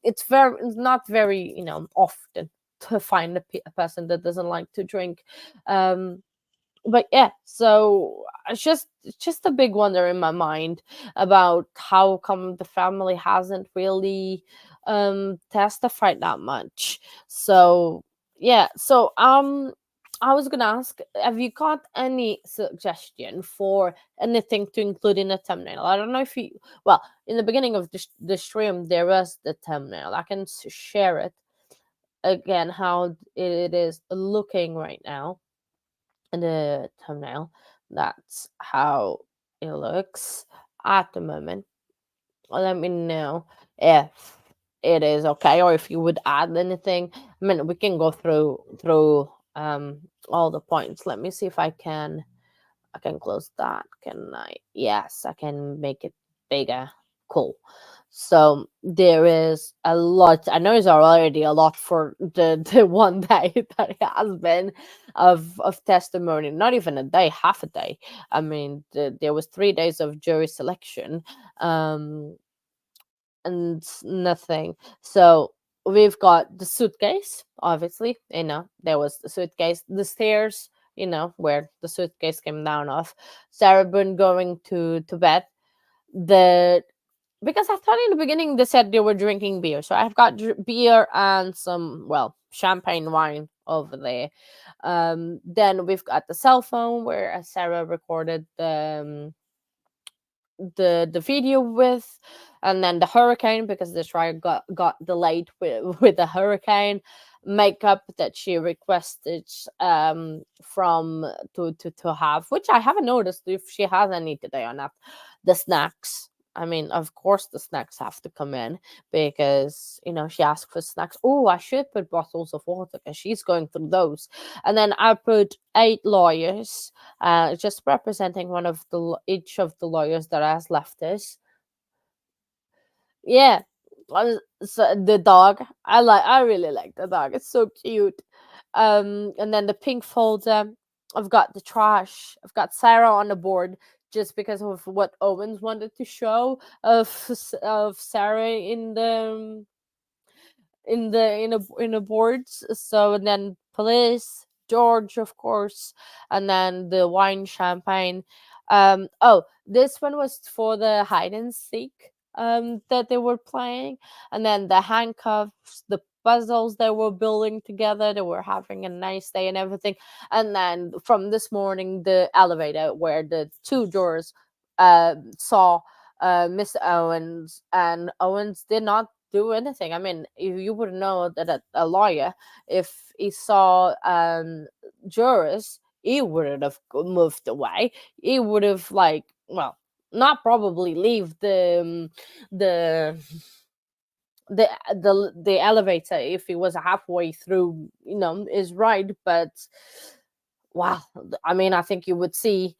it's not very often to find a person that doesn't like to drink. Um, but yeah, so it's just a big wonder in my mind about how come the family hasn't really testified that much. So yeah, so I was gonna ask, have you got any suggestion for anything to include in a thumbnail? I don't know if you, well, in the beginning of the stream there was the thumbnail. I can share it again, how it is looking right now in the thumbnail. That's how it looks at the moment. Let me know if it is okay, or if you would add anything. I mean, we can go through all the points. Let me see if I can close that. Can I? Yes, I can make it bigger. Cool. So there is a lot. I know there's already a lot for the one day that it has been of testimony. Not even a day, half a day. I mean, there was 3 days of jury selection, and nothing. So we've got the suitcase, obviously. There was the suitcase, the stairs, where the suitcase came down off. Sarah Boone going to bed. The Because I thought in the beginning they said they were drinking beer, so I've got beer and some, well, champagne wine over there. Then we've got the cell phone where Sarah recorded the video with, and then the hurricane, because the trial got delayed with the hurricane. Makeup that she requested from to have, which I haven't noticed if she has any today or not. The snacks, I mean, of course the snacks have to come in, because she asked for snacks. Oh, I should put bottles of water because she's going through those. And then I put 8 lawyers, just representing one of each of the lawyers that has left us. Yeah. So the dog, I really like the dog. It's so cute. And then the pink folder, I've got the trash. I've got Sarah on the board, just because of what Owens wanted to show of Sarah in the boards. So, and then police, George, of course, and then the wine, champagne. Oh, this one was for the hide and seek that they were playing, and then the handcuffs, the puzzles they were building together. They were having a nice day and everything. And then from this morning, the elevator where the two doors saw Mr. Owens, and Owens did not do anything. I mean, you would know that a lawyer, if he saw jurors, he wouldn't have moved away. He would have, like, well, not probably leave the the elevator if he was halfway through, his ride. But wow, I mean, I think you would see.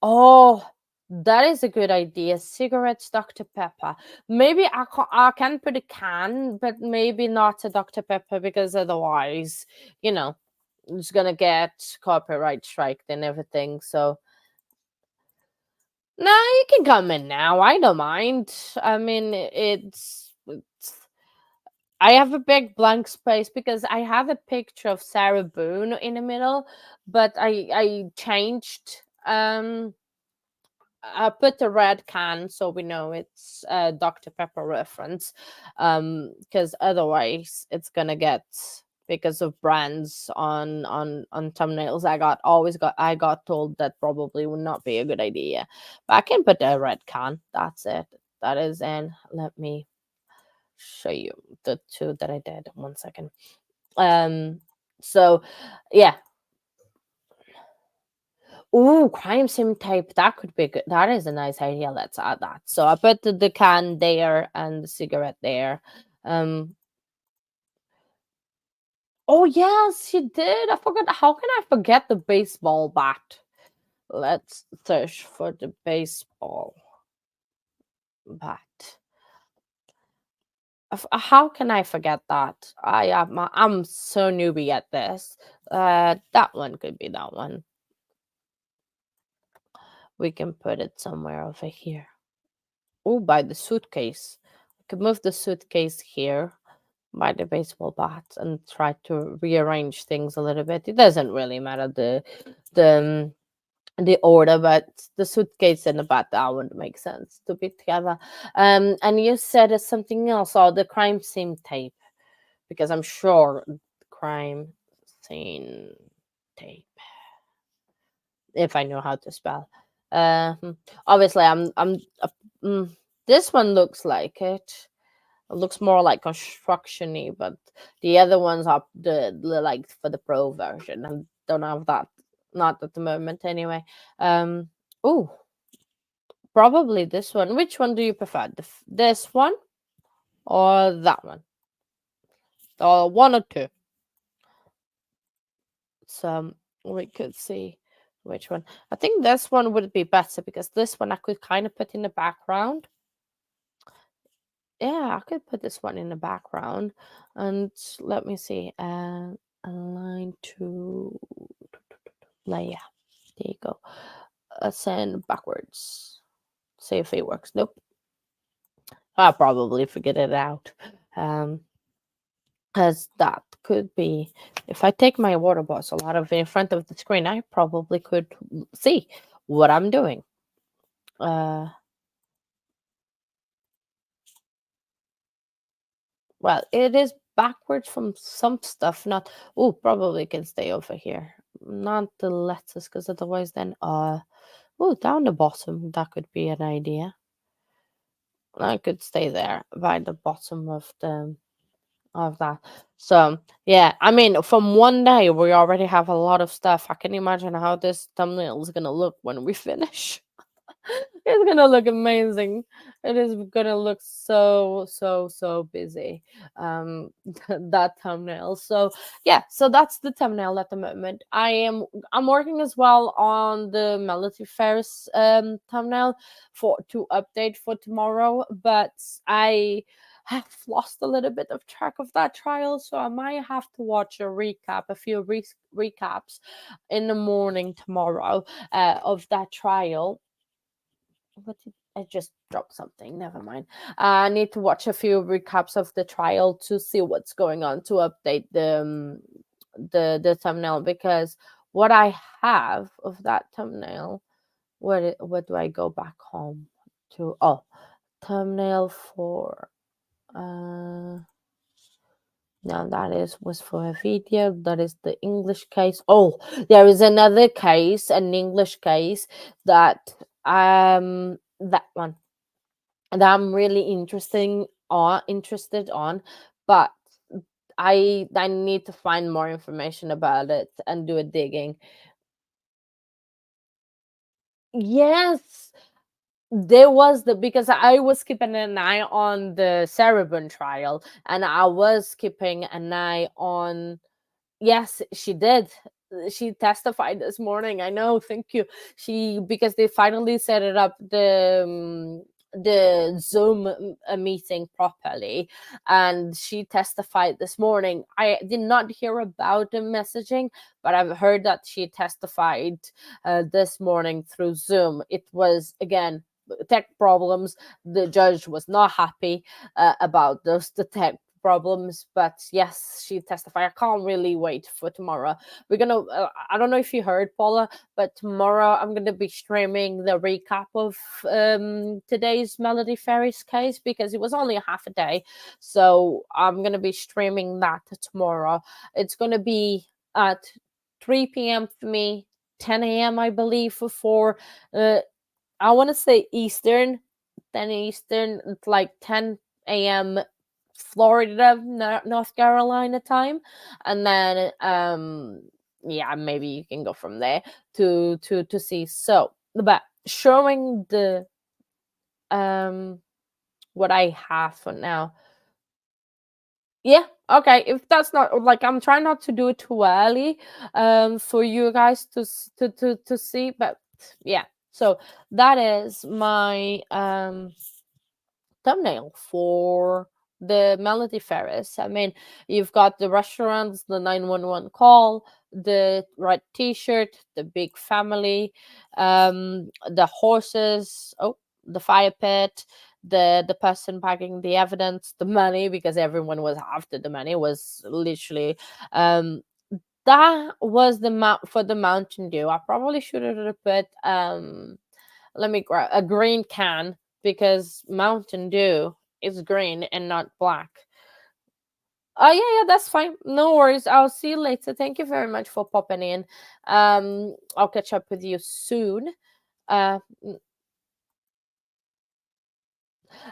Oh, that is a good idea. Cigarettes, Dr. Pepper. Maybe I can put a can, but maybe not a Dr. Pepper, because otherwise, you know, it's gonna get copyright striked and everything. So, no, you can come in now. I don't mind. I mean, it's I have a big blank space because I have a picture of Sarah Boone in the middle, but I changed I put the red can so we know it's a Dr. Pepper reference, because otherwise it's gonna get, because of brands on thumbnails. I got told that probably would not be a good idea, but I can put a red can. That's it. That is in. Let me show you the two that I did. 1 second. So yeah. Ooh, crime sim tape. That could be good. That is a nice idea. Let's add that. So I put the can there and the cigarette there. Um. Oh yes, you did. I forgot. How can I forget the baseball bat? Let's search for the baseball bat. How can I forget that? I'm so newbie at this. That one could be that one. We can put it somewhere over here. Oh, by the suitcase. I could move the suitcase here by the baseball bat and try to rearrange things a little bit. It doesn't really matter the the order, but the suitcase and the bat, that would make sense to be together. And you said it's something else, or the crime scene tape, because I'm sure crime scene tape, if I know how to spell. Obviously, mm, this one looks like it. It looks more like constructiony, but the other ones are like for the pro version. I don't have that, not at the moment anyway. Oh, probably this one. Which one do you prefer? This one or that one? Or one or two? So we could see which one. I think this one would be better because this one I could kind of put in the background. Yeah, I could put this one in the background. And let me see. Align to layer. There you go. Send backwards. See if it works. Nope. I'll probably figure it out. Um, because that could be, if I take my water bottle out of in front of the screen, I probably could see what I'm doing. uh well, it is backwards from some stuff, not, oh, probably can stay over here, not the lettuce, because otherwise then oh, down the bottom, that could be an idea. I could stay there by the bottom of that. So yeah, I mean, from one day we already have a lot of stuff. I can imagine how this thumbnail is gonna look when we finish. It's gonna look amazing. It is gonna look so busy. Um, that thumbnail. So yeah, so that's the thumbnail at the moment. I'm working as well on the Melody Ferris thumbnail for to update for tomorrow, but I have lost a little bit of track of that trial, so I might have to watch a few recaps in the morning tomorrow of that trial. What did I just dropped something? Never mind. I need to watch a few recaps of the trial to see what's going on to update the thumbnail, because what I have of that thumbnail, what do I go back home to? Oh, thumbnail for now that is was for a video. That is the English case. Oh, there is another case, an English case that that one that I'm really interested on, but I need to find more information about it and do a digging. Yes, there was the because I was keeping an eye on the Cerebon trial, and I was keeping an eye on. Yes, she did. She testified this morning. I know. Thank you. She because they finally set it up the Zoom meeting properly, and she testified this morning. I did not hear about the messaging, but I've heard that she testified this morning through Zoom. It was again tech problems. The judge was not happy about those the tech problems, but yes, she testified. I can't really wait for tomorrow. We're gonna I don't know if you heard, Paula, but tomorrow I'm gonna be streaming the recap of today's Melody Ferris case, because it was only a half a day, so I'm gonna be streaming that tomorrow. It's gonna be at 3 p.m. for me, 10 a.m. I believe for uh, I want to say Eastern, 10 Eastern. It's like 10 a.m. Florida, North Carolina time, and then yeah, maybe you can go from there to see. So, but showing the um what I have for now. Yeah, okay. If that's not like, I'm trying not to do it too early, for you guys to see, but yeah. So that is my thumbnail for the Melody Ferris. I mean, you've got the restaurants, the 911 call, the red T-shirt, the big family, the horses. Oh, the fire pit. The person packing the evidence, the money, because everyone was after the money, was literally that was the mount for the Mountain Dew. I probably should have put let me grab a green can, because Mountain Dew is green and not black. Oh yeah, that's fine. No worries. I'll see you later. Thank you very much for popping in. I'll catch up with you soon. Uh,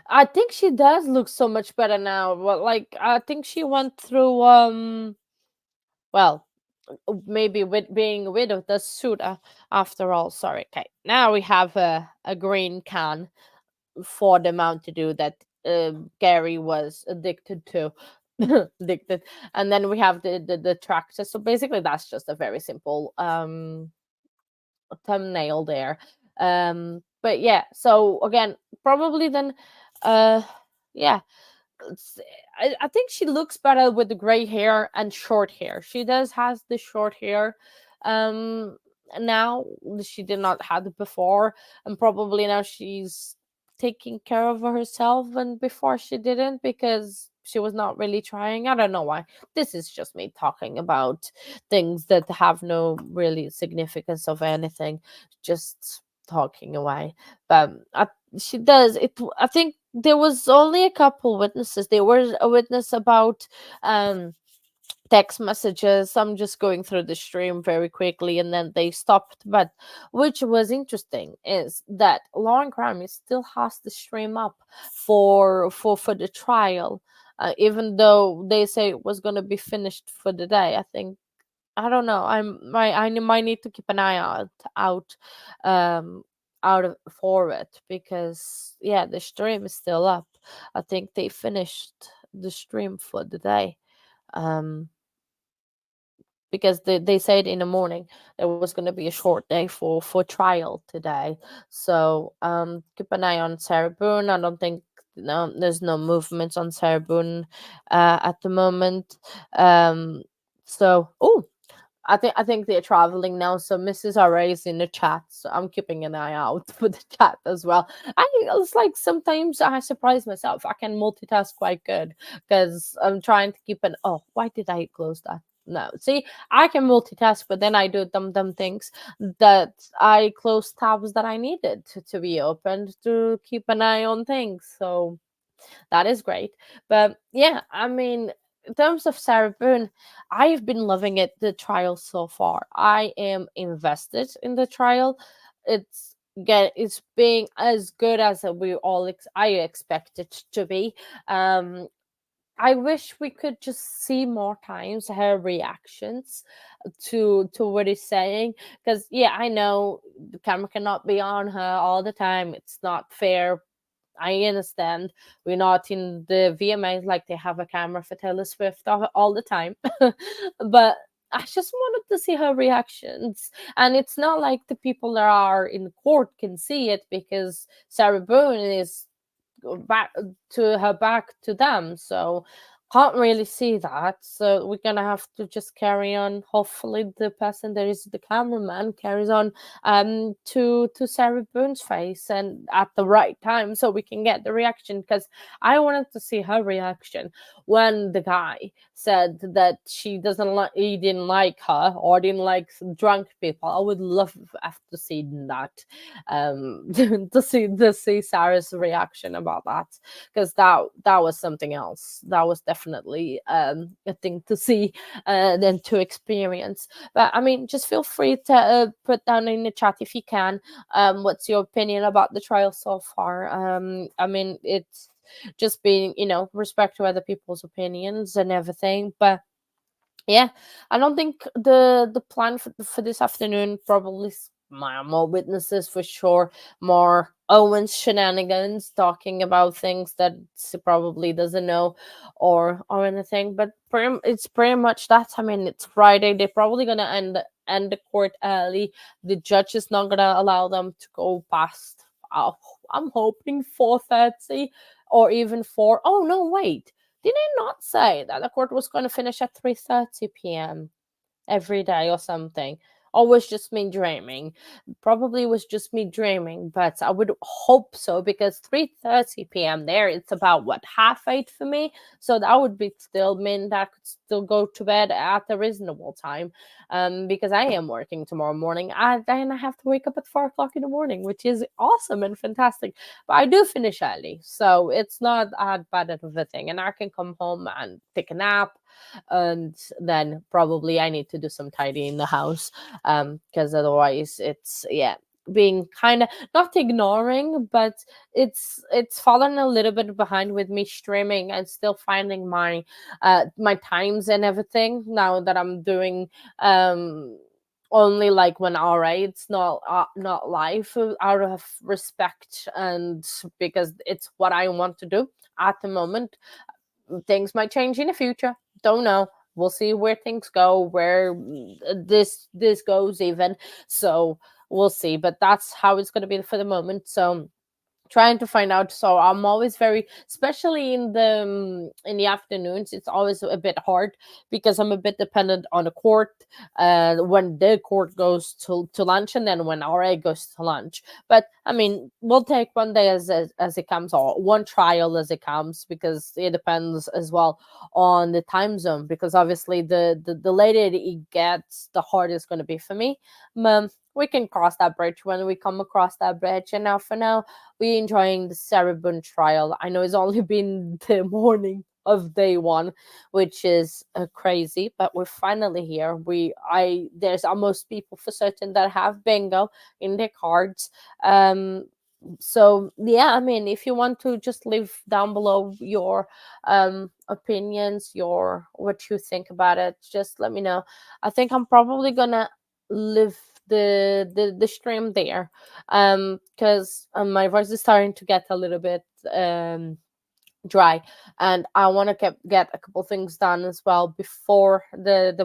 I think she does look so much better now. Well, like I think she went through well, maybe with being rid of the suit after all. Sorry. Okay, now we have a green can for the Mountain Dew that Gary was addicted to. Addicted. And then we have the tractor. So basically that's just a very simple thumbnail there. But yeah, so again, probably then uh yeah, it's- I think she looks better with the gray hair and short hair. She does has the short hair um now. She did not have it before, and probably now she's taking care of herself, and before she didn't, because she was not really trying. I don't know why. This is just me talking about things that have no really significance of anything, just talking away. But she does it. I think there was only a couple witnesses. There was a witness about um text messages. I'm just going through the stream very quickly and then they stopped. But which was interesting is that Lauren Crime still has the stream up for the trial. Even though they say it was going to be finished for the day, I think I don't know. I might need to keep an eye out um out of for it because yeah, the stream is still up. I think they finished the stream for the day. Um because they said in the morning there was going to be a short day for trial today. So keep an eye on Sarah Boone. I don't think no there's no movements on Sarah Boone at the moment. So oh, I think they're traveling now. So Mrs. RA is in the chat. So I'm keeping an eye out for the chat as well. It's like sometimes I surprise myself. I can multitask quite good because I'm trying to keep an oh, why did I close that? No. See, I can multitask, but then I do dumb things that I close tabs that I needed to be opened to keep an eye on things. So that is great. But yeah, I mean, in terms of Sarah Boone, I've been loving it, the trial so far. I am invested in the trial. It's it's being as good as we all I expect it to be. Um I wish we could just see more times her reactions to what he's saying. Because yeah, I know the camera cannot be on her all the time. It's not fair. I understand we're not in the VMAs like they have a camera for Taylor Swift all the time, but I just wanted to see her reactions. And it's not like the people that are in court can see it because Sarah Boone is back to her back to them, so can't really see that. So we're gonna have to just carry on. Hopefully the person that is the cameraman carries on to Sarah Boone's face and at the right time so we can get the reaction, because I wanted to see her reaction when the guy said that she doesn't like he didn't like her or didn't like drunk people. I would love after seeing that to see Sarah's reaction about that, because that was something else. That was definitely a thing to see and to experience. But I mean, just feel free to put down in the chat if you can. What's your opinion about the trial so far? I mean, it's just being, respect to other people's opinions and everything, but yeah, I don't think the plan for this afternoon probably more witnesses for sure, more Owen's shenanigans talking about things that he probably doesn't know or anything. But it's pretty much that. I mean, it's Friday. They're probably gonna end the court early. The judge is not gonna allow them to go past. Oh, I'm hoping 4:30 or even 4. Oh no, wait. Did I not say that the court was going to finish at 3:30 p.m. every day or something? Or was just me dreaming? Probably was just me dreaming, but I would hope so, because 3:30 p.m. there, it's about what, 7:30 for me. So that would be still mean that I could still go to bed at a reasonable time. Because I am working tomorrow morning. Then I have to wake up at 4 o'clock in the morning, which is awesome and fantastic. But I do finish early, so it's not that bad of a thing. And I can come home and take a nap, and then probably I need to do some tidying in the house, because otherwise it's, yeah, being kind of not ignoring, but it's fallen a little bit behind with me streaming and still finding my times and everything now that I'm doing only like 1 hour. It's not live, out of respect and because it's what I want to do at the moment. Things might change in the future, don't know. We'll see where things go, where this goes even. So we'll see, but that's how it's going to be for the moment. So trying to find out. So I'm always very, especially in the afternoons, it's always a bit hard because I'm a bit dependent on the court, when the court goes to lunch, and then when RA goes to lunch. But I mean, we'll take one day as it comes, or one trial as it comes, because it depends as well on the time zone, because obviously the later it gets, the harder it's going to be for me. We can cross that bridge when we come across that bridge. And now, for now, we're enjoying the Cerebun trial. I know it's only been the morning of day one, which is crazy, but we're finally here. There's almost people for certain that have bingo in their cards. So yeah, I mean, if you want to just leave down below your opinions, your what you think about it, just let me know. I think I'm probably gonna leave the stream there, because my voice is starting to get a little bit dry, and I want to get a couple things done as well before the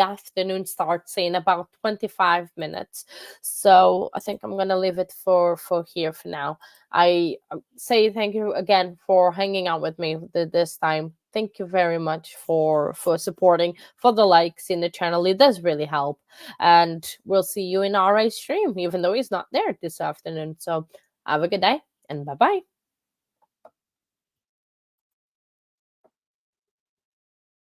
afternoon starts in about 25 minutes. So I think I'm gonna leave it for here for now. I say thank you again for hanging out with me this time. Thank you very much for supporting, for the likes in the channel. It does really help, and we'll see you in our stream, even though he's not there this afternoon. So have a good day, and bye bye.